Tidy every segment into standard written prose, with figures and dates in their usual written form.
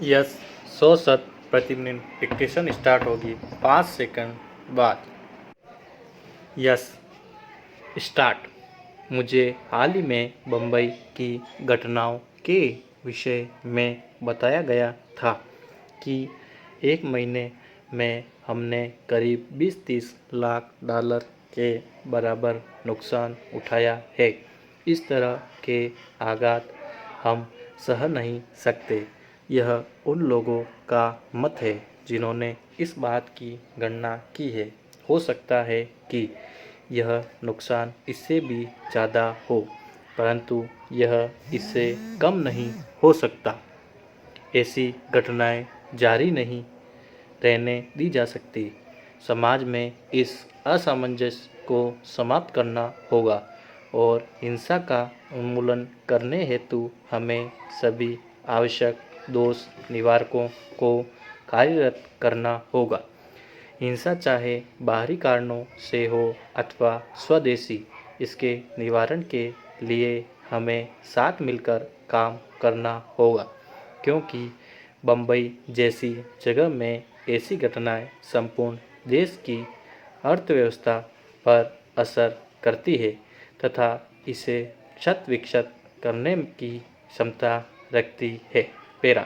Yes 100 शत प्रति minute dictation start होगी 5 सेकंड बाद। Yes start. मुझे हाल ही में बम्बई की घटनाओं के विषय में बताया गया था कि एक महीने में हमने करीब 20-30 लाख डॉलर के बराबर नुकसान उठाया है। इस तरह के आघात हम सह नहीं सकते। यह उन लोगों का मत है जिन्होंने इस बात की गणना की है। हो सकता है कि यह नुकसान इससे भी ज़्यादा हो, परंतु यह इससे कम नहीं हो सकता। ऐसी घटनाएं जारी नहीं रहने दी जा सकती। समाज में इस असमंजस को समाप्त करना होगा और हिंसा का उन्मूलन करने हेतु हमें सभी आवश्यक दोष निवारकों को कार्यरत करना होगा। हिंसा चाहे बाहरी कारणों से हो अथवा स्वदेशी, इसके निवारण के लिए हमें साथ मिलकर काम करना होगा, क्योंकि बम्बई जैसी जगह में ऐसी घटनाएं संपूर्ण देश की अर्थव्यवस्था पर असर करती है तथा इसे क्षत विक्षत करने की क्षमता रखती है। पेरा।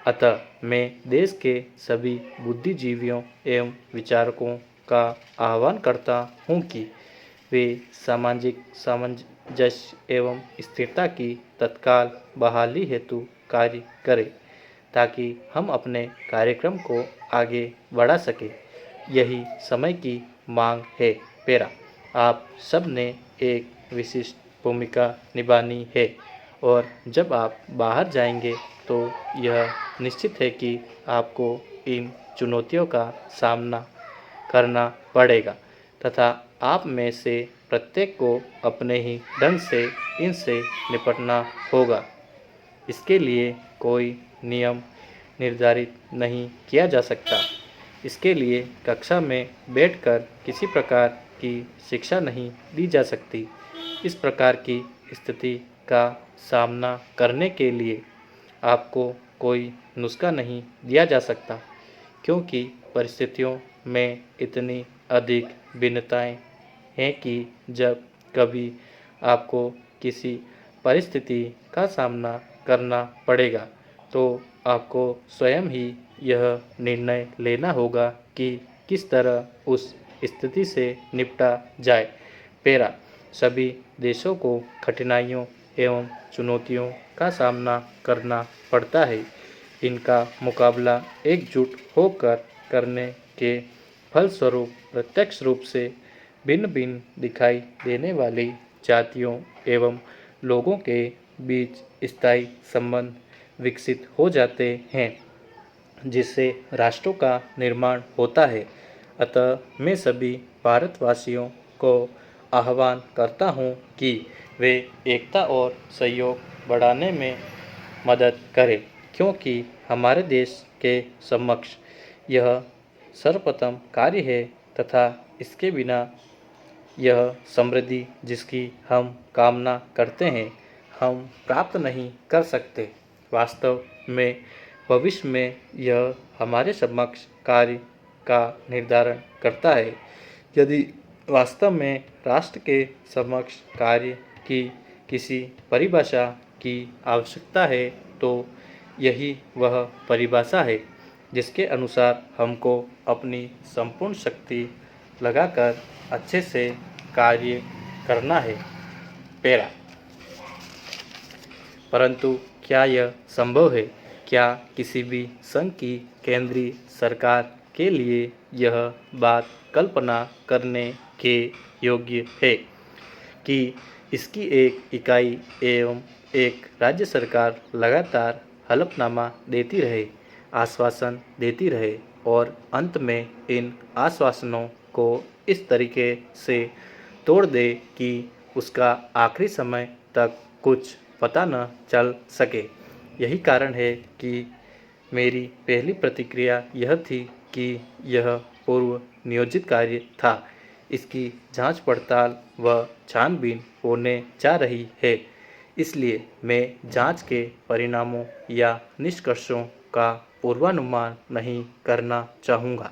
अतः मैं देश के सभी बुद्धिजीवियों एवं विचारकों का आह्वान करता हूँ कि वे सामाजिक सामंजस्य एवं स्थिरता की तत्काल बहाली हेतु कार्य करें, ताकि हम अपने कार्यक्रम को आगे बढ़ा सकें। यही समय की मांग है। पेरा। आप सब ने एक विशिष्ट भूमिका निभानी है और जब आप बाहर जाएंगे तो यह निश्चित है कि आपको इन चुनौतियों का सामना करना पड़ेगा तथा आप में से प्रत्येक को अपने ही ढंग से इनसे निपटना होगा। इसके लिए कोई नियम निर्धारित नहीं किया जा सकता। इसके लिए कक्षा में बैठकर किसी प्रकार की शिक्षा नहीं दी जा सकती। इस प्रकार की स्थिति का सामना करने के लिए आपको कोई नुस्खा नहीं दिया जा सकता, क्योंकि परिस्थितियों में इतनी अधिक भिन्नताएं हैं कि जब कभी आपको किसी परिस्थिति का सामना करना पड़ेगा तो आपको स्वयं ही यह निर्णय लेना होगा कि किस तरह उस स्थिति से निपटा जाए। पेरा। सभी देशों को कठिनाइयों एवं चुनौतियों का सामना करना पड़ता है। इनका मुकाबला एकजुट होकर करने के फलस्वरूप प्रत्यक्ष रूप से भिन्न भिन्न दिखाई देने वाली जातियों एवं लोगों के बीच स्थायी संबंध विकसित हो जाते हैं, जिससे राष्ट्रों का निर्माण होता है। अतः मैं सभी भारतवासियों को आह्वान करता हूँ कि वे एकता और सहयोग बढ़ाने में मदद करें, क्योंकि हमारे देश के समक्ष यह सर्वप्रथम कार्य है तथा इसके बिना यह समृद्धि जिसकी हम कामना करते हैं हम प्राप्त नहीं कर सकते। वास्तव में भविष्य में यह हमारे समक्ष कार्य का निर्धारण करता है। यदि वास्तव में राष्ट्र के समक्ष कार्य की किसी परिभाषा की आवश्यकता है तो यही वह परिभाषा है जिसके अनुसार हमको अपनी संपूर्ण शक्ति लगाकर अच्छे से कार्य करना है। पेरा। परंतु क्या यह संभव है? क्या किसी भी संघ की केंद्रीय सरकार के लिए यह बात कल्पना करने के योग्य है कि इसकी एक इकाई एवं एक राज्य सरकार लगातार हलफनामा देती रहे, आश्वासन देती रहे और अंत में इन आश्वासनों को इस तरीके से तोड़ दे कि उसका आखिरी समय तक कुछ पता न चल सके? यही कारण है कि मेरी पहली प्रतिक्रिया यह थी कि यह पूर्व नियोजित कार्य था। इसकी जांच पड़ताल व छानबीन होने जा रही है। इसलिए मैं जांच के परिणामों या निष्कर्षों का पूर्वानुमान नहीं करना चाहूँगा,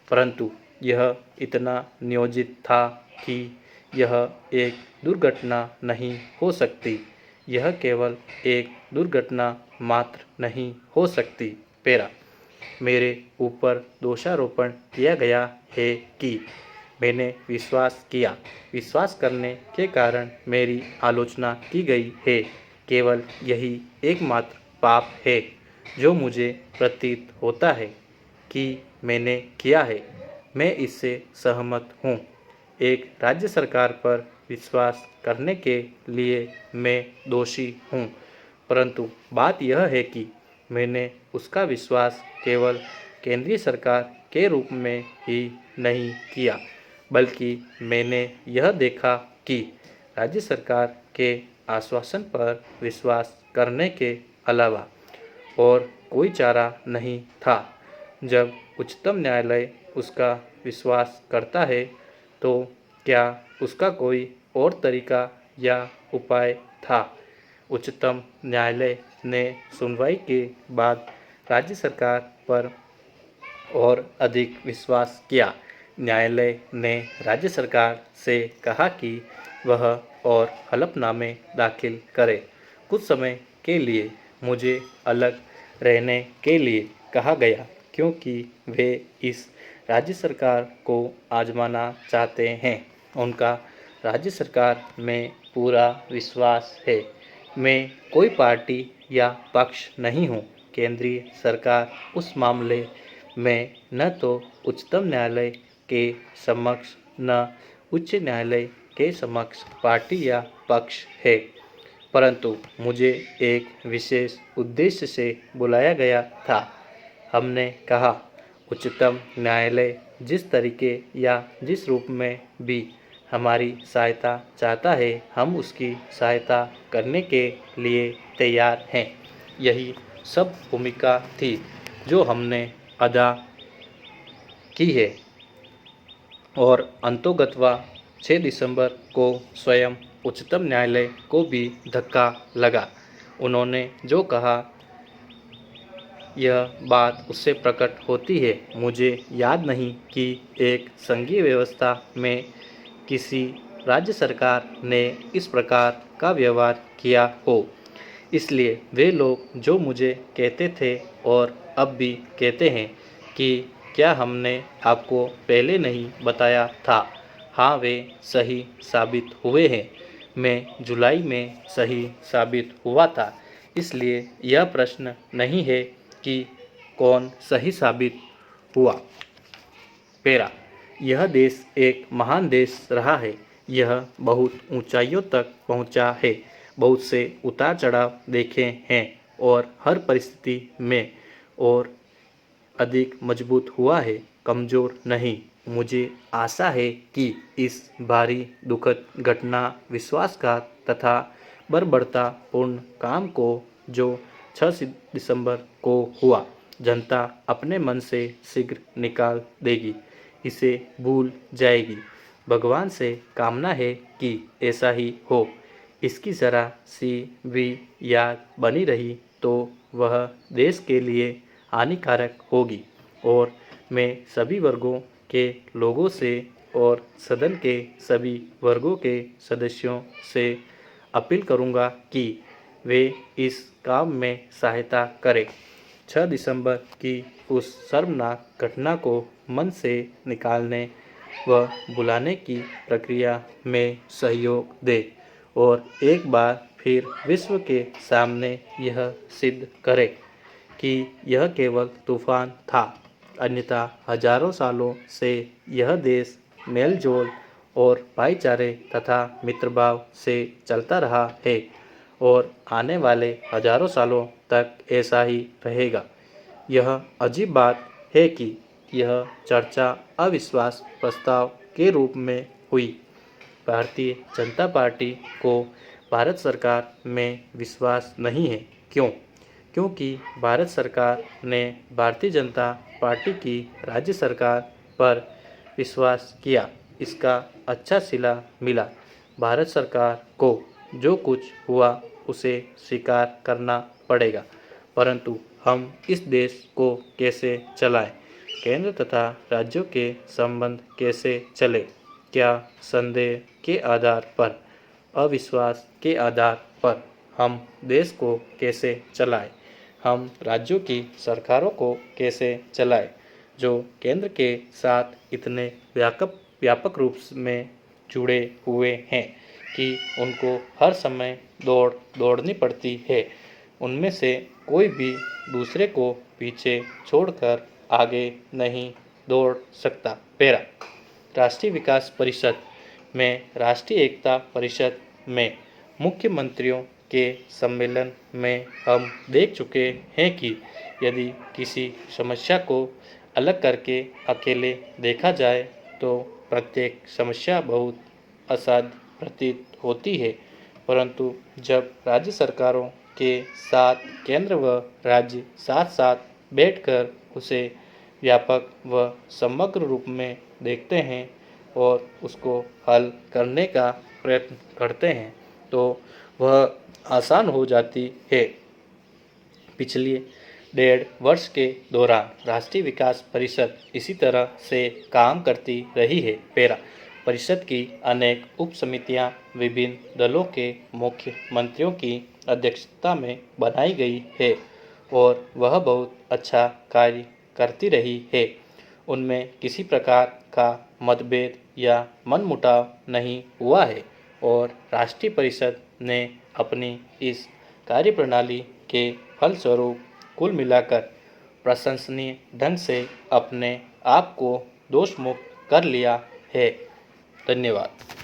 परंतु यह इतना नियोजित था कि यह एक दुर्घटना नहीं हो सकती। यह केवल एक दुर्घटना मात्र नहीं हो सकती। पेरा, मेरे ऊपर दोषारोपण किया गया है कि मैंने विश्वास किया। विश्वास करने के कारण मेरी आलोचना की गई है। केवल यही एकमात्र पाप है जो मुझे प्रतीत होता है कि मैंने किया है। मैं इससे सहमत हूँ। एक राज्य सरकार पर विश्वास करने के लिए मैं दोषी हूँ, परंतु बात यह है कि मैंने उसका विश्वास केवल केंद्रीय सरकार के रूप में ही नहीं किया, बल्कि मैंने यह देखा कि राज्य सरकार के आश्वासन पर विश्वास करने के अलावा और कोई चारा नहीं था। जब उच्चतम न्यायालय उसका विश्वास करता है, तो क्या उसका कोई और तरीका या उपाय था? उच्चतम न्यायालय ने सुनवाई के बाद राज्य सरकार पर और अधिक विश्वास किया। न्यायालय ने राज्य सरकार से कहा कि वह और हलफनामे दाखिल करे। कुछ समय के लिए मुझे अलग रहने के लिए कहा गया, क्योंकि वे इस राज्य सरकार को आजमाना चाहते हैं। उनका राज्य सरकार में पूरा विश्वास है। मैं कोई पार्टी या पक्ष नहीं हूँ। केंद्रीय सरकार उस मामले में न तो उच्चतम न्यायालय के समक्ष न उच्च न्यायालय के समक्ष पार्टी या पक्ष है, परंतु मुझे एक विशेष उद्देश्य से बुलाया गया था। हमने कहा, उच्चतम न्यायालय जिस तरीके या जिस रूप में भी हमारी सहायता चाहता है, हम उसकी सहायता करने के लिए तैयार हैं। यही सब भूमिका थी जो हमने अदा की है। और अंतोगत्वा 6 दिसंबर को स्वयं उच्चतम न्यायालय को भी धक्का लगा। उन्होंने जो कहा, यह बात उससे प्रकट होती है। मुझे याद नहीं कि एक संघीय व्यवस्था में किसी राज्य सरकार ने इस प्रकार का व्यवहार किया हो। इसलिए वे लोग जो मुझे कहते थे और अब भी कहते हैं कि क्या हमने आपको पहले नहीं बताया था, हाँ, वे सही साबित हुए हैं। मैं जुलाई में सही साबित हुआ था। इसलिए यह प्रश्न नहीं है कि कौन सही साबित हुआ। पेरा, यह देश एक महान देश रहा है। यह बहुत ऊंचाइयों तक पहुंचा है, बहुत से उतार चढ़ाव देखे हैं और हर परिस्थिति में और अधिक मजबूत हुआ है, कमज़ोर नहीं। मुझे आशा है कि इस भारी दुखद घटना, विश्वासघात तथा बर्बरतापूर्ण काम को जो 6 दिसंबर को हुआ, जनता अपने मन से शीघ्र निकाल देगी, इसे भूल जाएगी। भगवान से कामना है कि ऐसा ही हो। इसकी ज़रा सी भी याद बनी रही तो वह देश के लिए हानिकारक होगी। और मैं सभी वर्गों के लोगों से और सदन के सभी वर्गों के सदस्यों से अपील करूंगा कि वे इस काम में सहायता करें। 6 दिसंबर की उस शर्मनाक घटना को मन से निकालने व बुलाने की प्रक्रिया में सहयोग दें और एक बार फिर विश्व के सामने यह सिद्ध करें कि यह केवल तूफान था, अन्यथा हजारों सालों से यह देश मेलजोल और भाईचारे तथा मित्रभाव से चलता रहा है और आने वाले हजारों सालों तक ऐसा ही रहेगा। यह अजीब बात है कि यह चर्चा अविश्वास प्रस्ताव के रूप में हुई। भारतीय जनता पार्टी को भारत सरकार में विश्वास नहीं है। क्यों? क्योंकि भारत सरकार ने भारतीय जनता पार्टी की राज्य सरकार पर विश्वास किया। इसका अच्छा सिला मिला। भारत सरकार को जो कुछ हुआ उसे स्वीकार करना पड़ेगा, परंतु हम इस देश को कैसे चलाएं? केंद्र तथा राज्यों के संबंध कैसे चले? क्या संदेह के आधार पर, अविश्वास के आधार पर हम देश को कैसे चलाएं? हम राज्यों की सरकारों को कैसे चलाएं, जो केंद्र के साथ इतने व्यापक रूप में जुड़े हुए हैं कि उनको हर समय दौड़नी पड़ती है। उनमें से कोई भी दूसरे को पीछे छोड़कर आगे नहीं दौड़ सकता। पैरा। राष्ट्रीय विकास परिषद में, राष्ट्रीय एकता परिषद में, मुख्यमंत्रियों के सम्मेलन में हम देख चुके हैं कि यदि किसी समस्या को अलग करके अकेले देखा जाए तो प्रत्येक समस्या बहुत असाध्य प्रतीत होती है, परंतु जब राज्य सरकारों के साथ केंद्र व राज्य साथ साथ बैठकर उसे व्यापक व समग्र रूप में देखते हैं और उसको हल करने का प्रयत्न करते हैं तो वह आसान हो जाती है। पिछले 1.5 वर्ष के दौरान राष्ट्रीय विकास परिषद इसी तरह से काम करती रही है। पैरा। परिषद की अनेक उप समितियाँ विभिन्न दलों के मुख्य मंत्रियों की अध्यक्षता में बनाई गई है और वह बहुत अच्छा कार्य करती रही है। उनमें किसी प्रकार का मतभेद या मनमुटाव नहीं हुआ है और राष्ट्रीय परिषद ने अपनी इस कार्यप्रणाली के फलस्वरूप कुल मिलाकर प्रशंसनीय ढंग से अपने आप को दोष मुक्त कर लिया है। धन्यवाद।